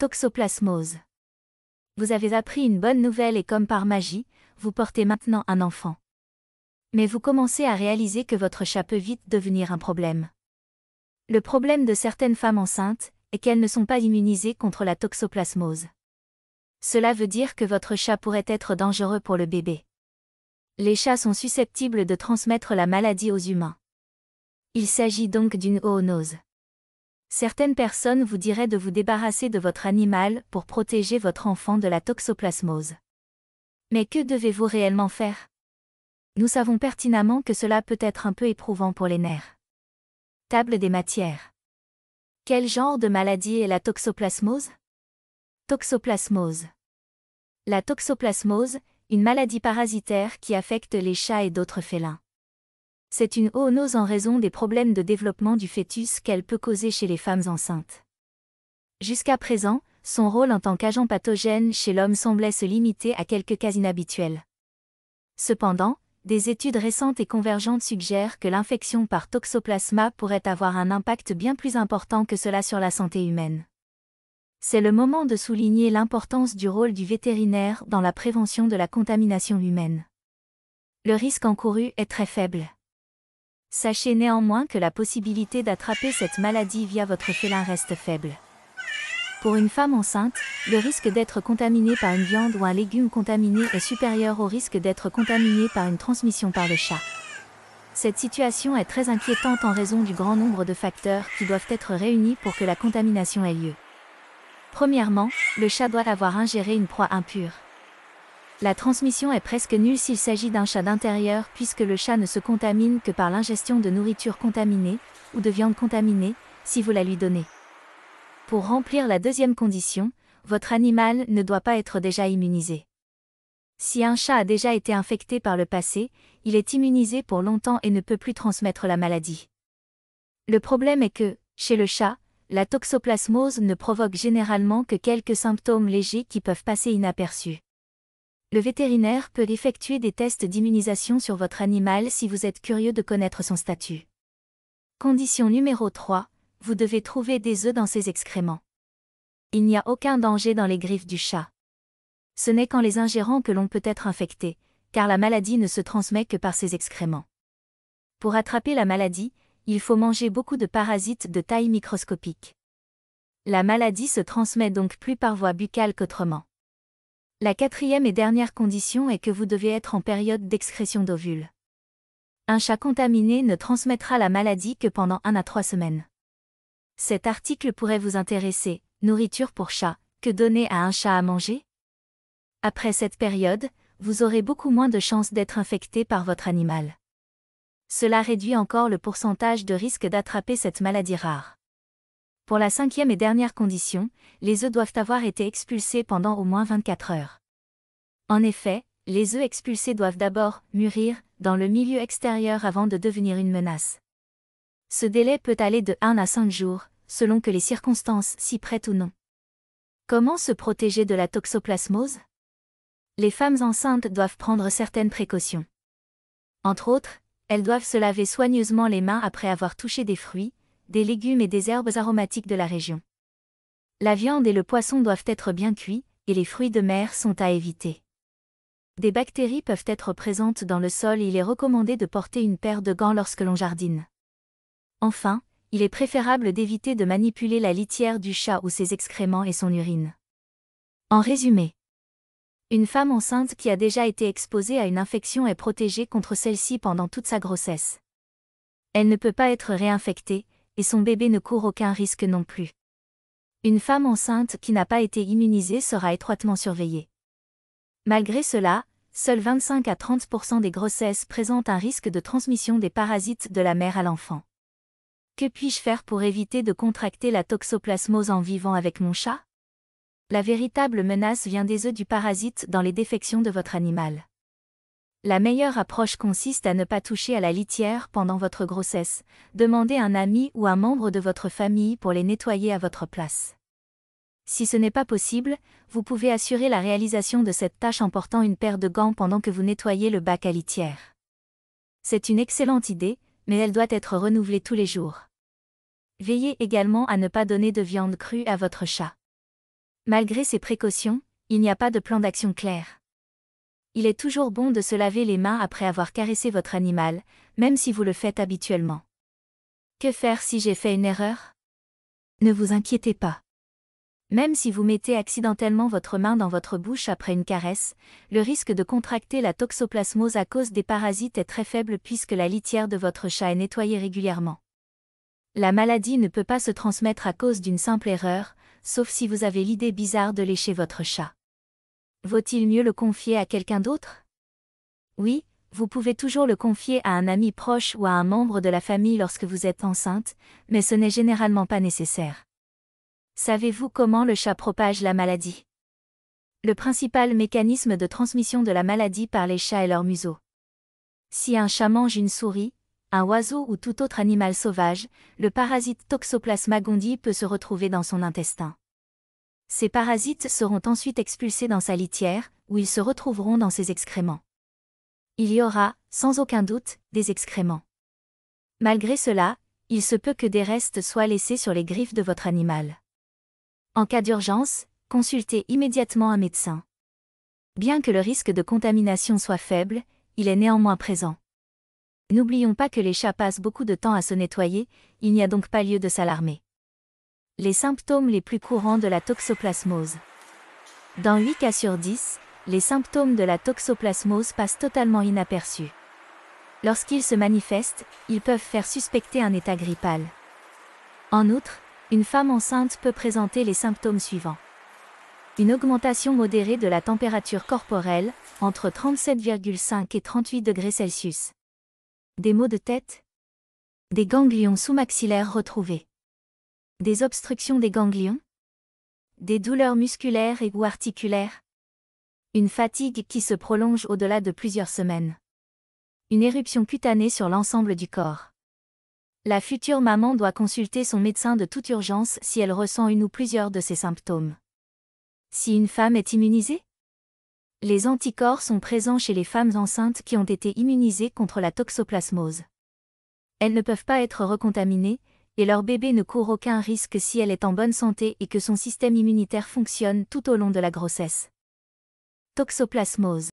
Toxoplasmose. Vous avez appris une bonne nouvelle et comme par magie, vous portez maintenant un enfant. Mais vous commencez à réaliser que votre chat peut vite devenir un problème. Le problème de certaines femmes enceintes est qu'elles ne sont pas immunisées contre la toxoplasmose. Cela veut dire que votre chat pourrait être dangereux pour le bébé. Les chats sont susceptibles de transmettre la maladie aux humains. Il s'agit donc d'une zoonose. Certaines personnes vous diraient de vous débarrasser de votre animal pour protéger votre enfant de la toxoplasmose. Mais que devez-vous réellement faire? Nous savons pertinemment que cela peut être un peu éprouvant pour les nerfs. Table des matières. Quel genre de maladie est la toxoplasmose? Toxoplasmose. La toxoplasmose, une maladie parasitaire qui affecte les chats et d'autres félins. C'est une zoonose en raison des problèmes de développement du fœtus qu'elle peut causer chez les femmes enceintes. Jusqu'à présent, son rôle en tant qu'agent pathogène chez l'homme semblait se limiter à quelques cas inhabituels. Cependant, des études récentes et convergentes suggèrent que l'infection par toxoplasma pourrait avoir un impact bien plus important que cela sur la santé humaine. C'est le moment de souligner l'importance du rôle du vétérinaire dans la prévention de la contamination humaine. Le risque encouru est très faible. Sachez néanmoins que la possibilité d'attraper cette maladie via votre félin reste faible. Pour une femme enceinte, le risque d'être contaminée par une viande ou un légume contaminé est supérieur au risque d'être contaminé par une transmission par le chat. Cette situation est très inquiétante en raison du grand nombre de facteurs qui doivent être réunis pour que la contamination ait lieu. Premièrement, le chat doit avoir ingéré une proie impure. La transmission est presque nulle s'il s'agit d'un chat d'intérieur puisque le chat ne se contamine que par l'ingestion de nourriture contaminée, ou de viande contaminée, si vous la lui donnez. Pour remplir la deuxième condition, votre animal ne doit pas être déjà immunisé. Si un chat a déjà été infecté par le passé, il est immunisé pour longtemps et ne peut plus transmettre la maladie. Le problème est que, chez le chat, la toxoplasmose ne provoque généralement que quelques symptômes légers qui peuvent passer inaperçus. Le vétérinaire peut effectuer des tests d'immunisation sur votre animal si vous êtes curieux de connaître son statut. Condition numéro 3, vous devez trouver des œufs dans ses excréments. Il n'y a aucun danger dans les griffes du chat. Ce n'est qu'en les ingérant que l'on peut être infecté, car la maladie ne se transmet que par ses excréments. Pour attraper la maladie, il faut manger beaucoup de parasites de taille microscopique. La maladie se transmet donc plus par voie buccale qu'autrement. La quatrième et dernière condition est que vous devez être en période d'excrétion d'ovules. Un chat contaminé ne transmettra la maladie que pendant 1 à 3 semaines. Cet article pourrait vous intéresser. Nourriture pour chat, que donner à un chat à manger? Après cette période, vous aurez beaucoup moins de chances d'être infecté par votre animal. Cela réduit encore le pourcentage de risque d'attraper cette maladie rare. Pour la cinquième et dernière condition, les œufs doivent avoir été expulsés pendant au moins 24 heures. En effet, les œufs expulsés doivent d'abord mûrir dans le milieu extérieur avant de devenir une menace. Ce délai peut aller de 1 à 5 jours, selon que les circonstances s'y prêtent ou non. Comment se protéger de la toxoplasmose? Les femmes enceintes doivent prendre certaines précautions. Entre autres, elles doivent se laver soigneusement les mains après avoir touché des fruits, des légumes et des herbes aromatiques de la région. La viande et le poisson doivent être bien cuits, et les fruits de mer sont à éviter. Des bactéries peuvent être présentes dans le sol et il est recommandé de porter une paire de gants lorsque l'on jardine. Enfin, il est préférable d'éviter de manipuler la litière du chat ou ses excréments et son urine. En résumé, une femme enceinte qui a déjà été exposée à une infection est protégée contre celle-ci pendant toute sa grossesse. Elle ne peut pas être réinfectée, et son bébé ne court aucun risque non plus. Une femme enceinte qui n'a pas été immunisée sera étroitement surveillée. Malgré cela, seuls 25 à 30% des grossesses présentent un risque de transmission des parasites de la mère à l'enfant. Que puis-je faire pour éviter de contracter la toxoplasmose en vivant avec mon chat? La véritable menace vient des œufs du parasite dans les défections de votre animal. La meilleure approche consiste à ne pas toucher à la litière pendant votre grossesse. Demandez à un ami ou un membre de votre famille pour les nettoyer à votre place. Si ce n'est pas possible, vous pouvez assurer la réalisation de cette tâche en portant une paire de gants pendant que vous nettoyez le bac à litière. C'est une excellente idée, mais elle doit être renouvelée tous les jours. Veillez également à ne pas donner de viande crue à votre chat. Malgré ces précautions, il n'y a pas de plan d'action clair. Il est toujours bon de se laver les mains après avoir caressé votre animal, même si vous le faites habituellement. Que faire si j'ai fait une erreur? Ne vous inquiétez pas. Même si vous mettez accidentellement votre main dans votre bouche après une caresse, le risque de contracter la toxoplasmose à cause des parasites est très faible puisque la litière de votre chat est nettoyée régulièrement. La maladie ne peut pas se transmettre à cause d'une simple erreur, sauf si vous avez l'idée bizarre de lécher votre chat. Vaut-il mieux le confier à quelqu'un d'autre? Oui, vous pouvez toujours le confier à un ami proche ou à un membre de la famille lorsque vous êtes enceinte, mais ce n'est généralement pas nécessaire. Savez-vous comment le chat propage la maladie? Le principal mécanisme de transmission de la maladie par les chats est leur museau. Si un chat mange une souris, un oiseau ou tout autre animal sauvage, le parasite Toxoplasma gondii peut se retrouver dans son intestin. Ces parasites seront ensuite expulsés dans sa litière, où ils se retrouveront dans ses excréments. Il y aura, sans aucun doute, des excréments. Malgré cela, il se peut que des restes soient laissés sur les griffes de votre animal. En cas d'urgence, consultez immédiatement un médecin. Bien que le risque de contamination soit faible, il est néanmoins présent. N'oublions pas que les chats passent beaucoup de temps à se nettoyer, il n'y a donc pas lieu de s'alarmer. Les symptômes les plus courants de la toxoplasmose. Dans 8 cas sur 10, les symptômes de la toxoplasmose passent totalement inaperçus. Lorsqu'ils se manifestent, ils peuvent faire suspecter un état grippal. En outre, une femme enceinte peut présenter les symptômes suivants. Une augmentation modérée de la température corporelle, entre 37,5 et 38 degrés Celsius. Des maux de tête. Des ganglions sous-maxillaires retrouvés. Des obstructions des ganglions. Des douleurs musculaires et ou articulaires. Une fatigue qui se prolonge au-delà de plusieurs semaines. Une éruption cutanée sur l'ensemble du corps. La future maman doit consulter son médecin de toute urgence si elle ressent une ou plusieurs de ces symptômes. Si une femme est immunisée? Les anticorps sont présents chez les femmes enceintes qui ont été immunisées contre la toxoplasmose. Elles ne peuvent pas être recontaminées, et leur bébé ne court aucun risque si elle est en bonne santé et que son système immunitaire fonctionne tout au long de la grossesse. Toxoplasmose.